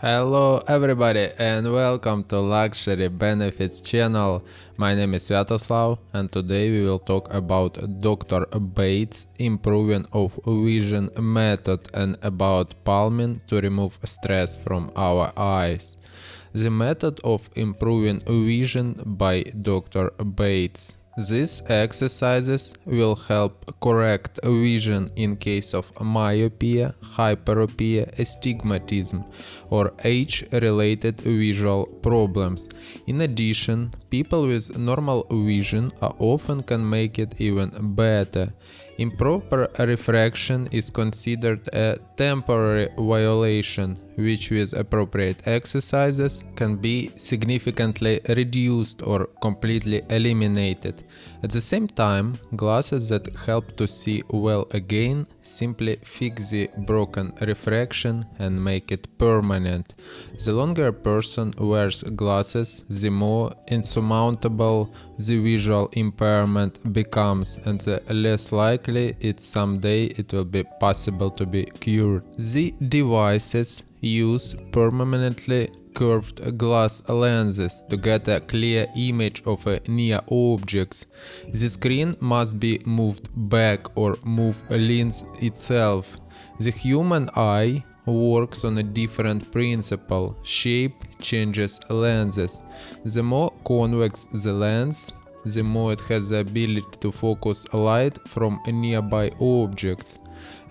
Hello everybody and welcome to Luxury Benefits channel. My name is Sviatoslav and today we will talk about Dr. Bates improving of vision method and about palming to remove stress from our eyes. The method of improving vision by Dr. Bates. These exercises will help correct vision in case of myopia, hyperopia, astigmatism, or age-related visual problems. In addition, people with normal vision often can make it even better. Improper refraction is considered a temporary violation, which with appropriate exercises can be significantly reduced or completely eliminated. At the same time, glasses that help to see well again simply fix the broken refraction and make it permanent. The longer a person wears glasses, the more insurmountable the visual impairment becomes, and the less likely someday it will be possible to be cured. The devices use permanently curved glass lenses to get a clear image of near objects. The screen must be moved back or move a lens itself. The human eye works on a different principle. Shape changes lenses. The more convex the lens, the more it has the ability to focus light from nearby objects.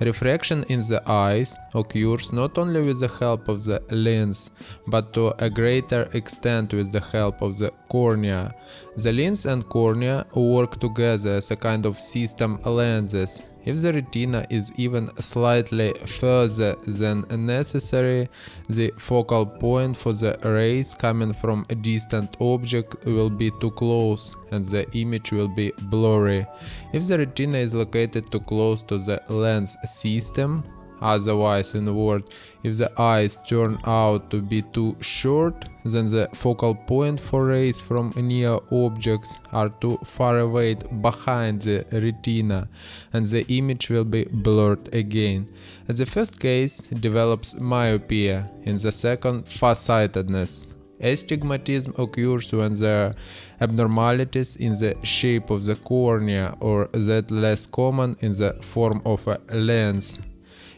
Refraction in the eyes occurs not only with the help of the lens, but to a greater extent with the help of the cornea. The lens and cornea work together as a kind of system lenses. If the retina is even slightly further than necessary, the focal point for the rays coming from a distant object will be too close and the image will be blurry. If the retina is located too close to the lens system, otherwise, in a word, if the eyes turn out to be too short, then the focal point for rays from near objects are too far away behind the retina, and the image will be blurred again. In the first case, develops myopia. In the second, farsightedness. Astigmatism occurs when there are abnormalities in the shape of the cornea, or that less common in the form of a lens.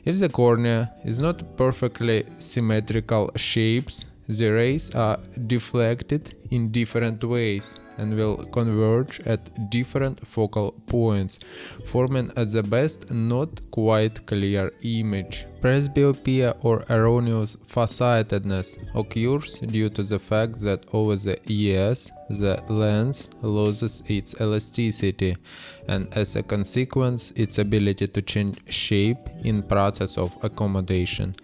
If the cornea is not perfectly symmetrical shapes, the rays are deflected in different ways and will converge at different focal points, forming at the best not quite clear image. Presbyopia or erroneous farsightedness occurs due to the fact that over the years the lens loses its elasticity and as a consequence its ability to change shape in process of accommodation.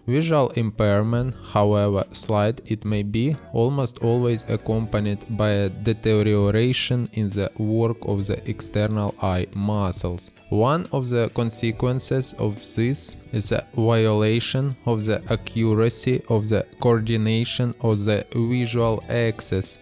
Visual impairment, however slight it may be, almost always accompanied by a deterioration in the work of the external eye muscles. One of the consequences of this is a violation of the accuracy of the coordination of the visual axis.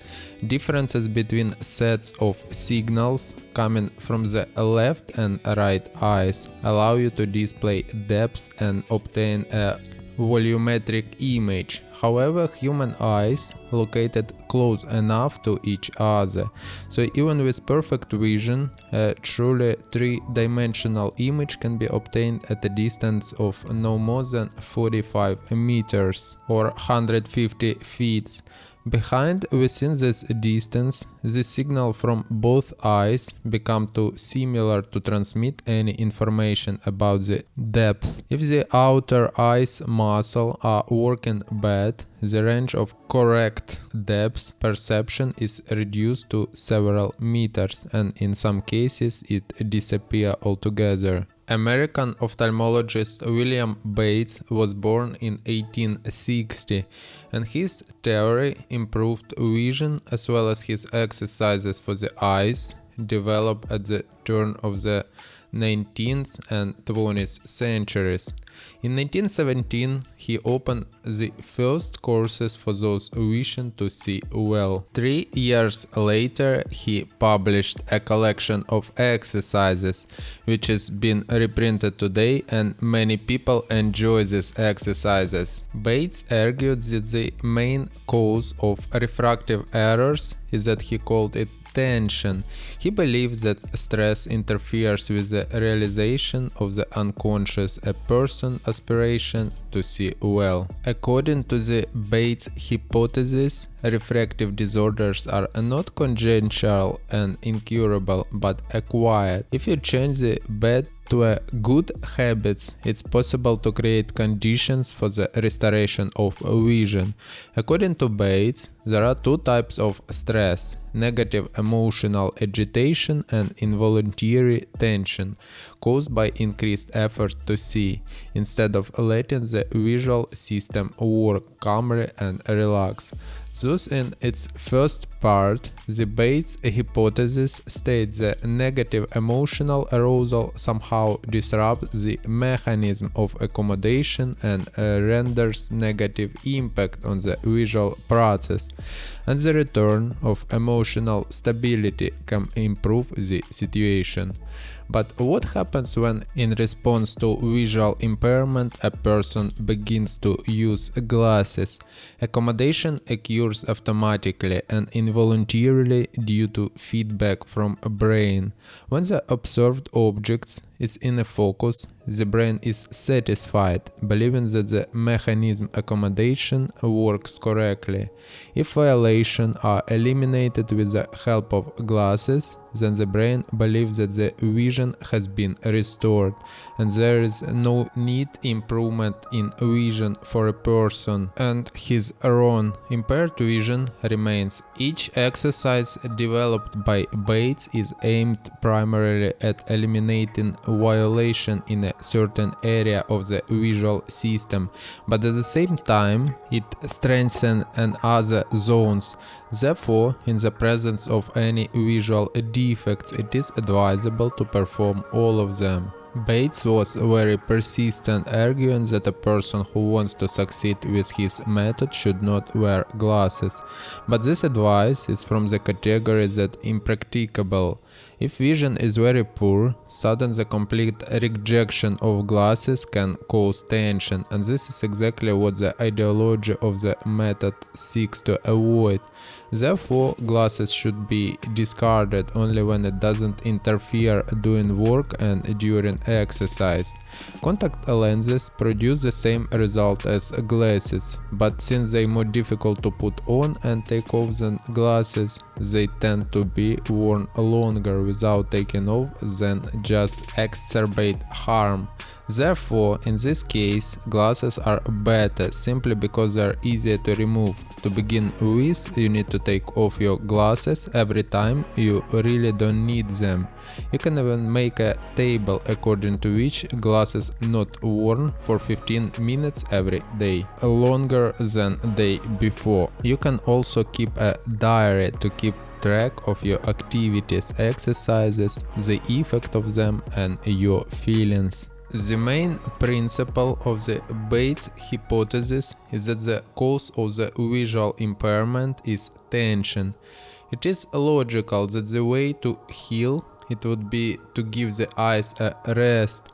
Differences between sets of signals coming from the left and right eyes allow you to display depth and obtain a volumetric image. However, human eyes located close enough to each other, so even with perfect vision, a truly three-dimensional image can be obtained at a distance of no more than 45 meters or 150 feet. Within this distance, the signal from both eyes become too similar to transmit any information about the depth. If the outer eyes muscle are working bad, the range of correct depth perception is reduced to several meters, and in some cases it disappears altogether. American ophthalmologist William Bates was born in 1860, and his theory improved vision as well as his exercises for the eyes developed at the turn of the 19th and 20th centuries. In 1917, he opened the first courses for those wishing to see well. 3 years later, he published a collection of exercises, which has been reprinted today, and many people enjoy these exercises. Bates argued that the main cause of refractive errors is that he called it tension. He believes that stress interferes with the realization of the unconscious, a person's aspiration to see well. According to the Bates hypothesis, refractive disorders are not congenital and incurable but acquired. If you change the bad to a good habits, it's possible to create conditions for the restoration of vision. According to Bates, there are two types of stress: negative emotional agitation and involuntary tension, caused by increased effort to see, instead of letting the visual system work calmly and relax. Thus, in its first part, the Bates hypothesis states that negative emotional arousal somehow disrupts the mechanism of accommodation and renders negative impact on the visual process, and the return of emotional stability can improve the situation. But what happens when, in response to visual impairment, a person begins to use glasses? Accommodation occurs automatically and involuntarily due to feedback from a brain. When the observed object is in a focus, the brain is satisfied, believing that the mechanism accommodation works correctly. If violations are eliminated with the help of glasses, then the brain believes that the vision has been restored, and there is no need improvement in vision for a person, and his own impaired vision remains. Each exercise developed by Bates is aimed primarily at eliminating violation in a certain area of the visual system, but at the same time it strengthens other zones. Therefore, in the presence of any visual defects, it is advisable to perform all of them. Bates was very persistent, arguing that a person who wants to succeed with his method should not wear glasses, but this advice is from the category that impracticable. If vision is very poor, sudden the complete rejection of glasses can cause tension, and this is exactly what the ideology of the method seeks to avoid. Therefore, glasses should be discarded only when it doesn't interfere doing work and during exercise. Contact lenses produce the same result as glasses, but since they are more difficult to put on and take off than glasses, they tend to be worn longer without taking off, then just exacerbate harm. Therefore, in this case, glasses are better simply because they are easier to remove. To begin with, you need to take off your glasses every time you really don't need them. You can even make a table according to which glasses not worn for 15 minutes every day, longer than the day before. You can also keep a diary to keep track of your activities, exercises, the effect of them, and your feelings. The main principle of the Bates hypothesis is that the cause of the visual impairment is tension. It is logical that the way to heal it would be to give the eyes a rest,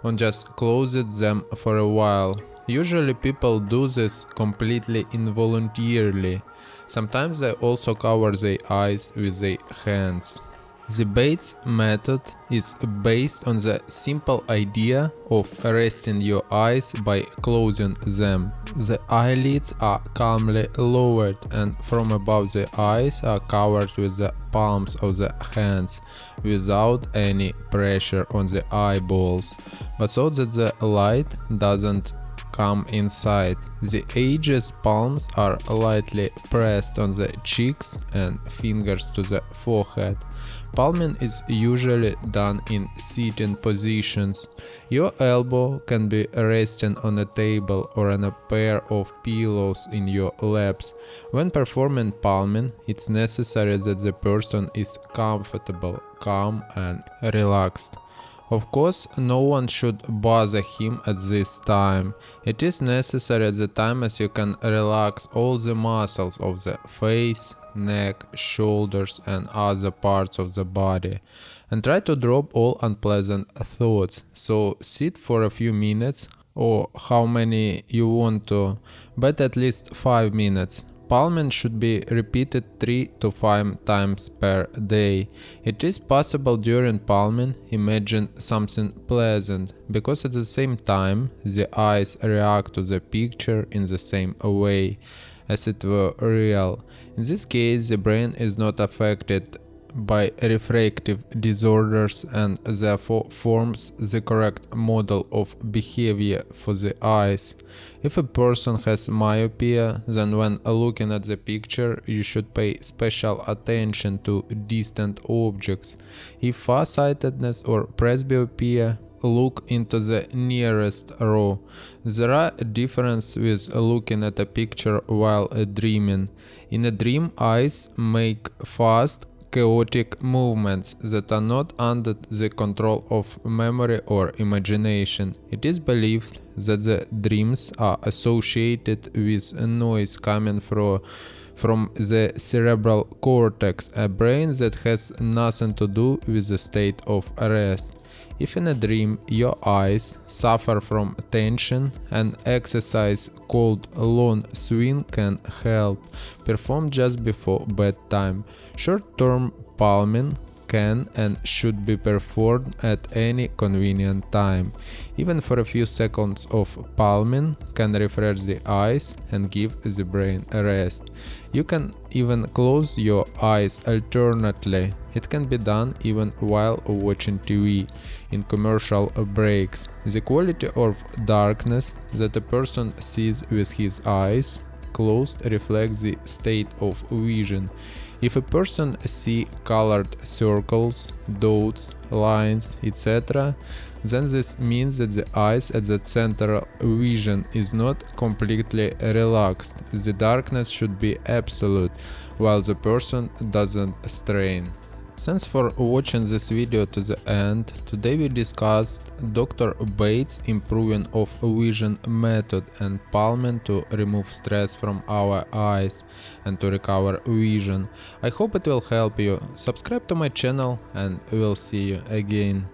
or just close them for a while. Usually people do this completely involuntarily. Sometimes they also cover their eyes with their hands. The Bates method is based on the simple idea of resting your eyes by closing them. The eyelids are calmly lowered, and from above the eyes are covered with the palms of the hands without any pressure on the eyeballs, but so that the light doesn't come inside. The edges palms are lightly pressed on the cheeks and fingers to the forehead. Palming is usually done in sitting positions. Your elbow can be resting on a table or on a pair of pillows in your laps. When performing palming, it's necessary that the person is comfortable, calm, and relaxed. Of course, no one should bother him at this time. It is necessary at the time as you can relax all the muscles of the face, neck, shoulders and other parts of the body. And try to drop all unpleasant thoughts. So sit for a few minutes or how many you want to, but at least 5 minutes. Palming should be repeated 3 to 5 times per day. It is possible during palming imagine something pleasant, because at the same time the eyes react to the picture in the same way as it were real. In this case the brain is not affected by refractive disorders and therefore forms the correct model of behavior for the eyes. If a person has myopia, then when looking at the picture you should pay special attention to distant objects. If farsightedness or presbyopia, look into the nearest row. There are differences with looking at a picture while dreaming. In a dream, eyes make fast, chaotic movements that are not under the control of memory or imagination. It is believed that the dreams are associated with a noise coming from the cerebral cortex, a brain that has nothing to do with the state of rest. If in a dream your eyes suffer from tension, an exercise called long swing can help, performed just before bedtime. Short-term palming can and should be performed at any convenient time. Even for a few seconds of palming can refresh the eyes and give the brain a rest. You can even close your eyes alternately. It can be done even while watching TV, in commercial breaks. The quality of darkness that a person sees with his eyes closed reflects the state of vision. If a person sees colored circles, dots, lines, etc., then this means that the eyes at the central vision is not completely relaxed. The darkness should be absolute, while the person doesn't strain. Thanks for watching this video to the end. Today we discussed Dr. Bates' improving of vision method and palming to remove stress from our eyes and to recover vision. I hope it will help you. Subscribe to my channel and we'll see you again.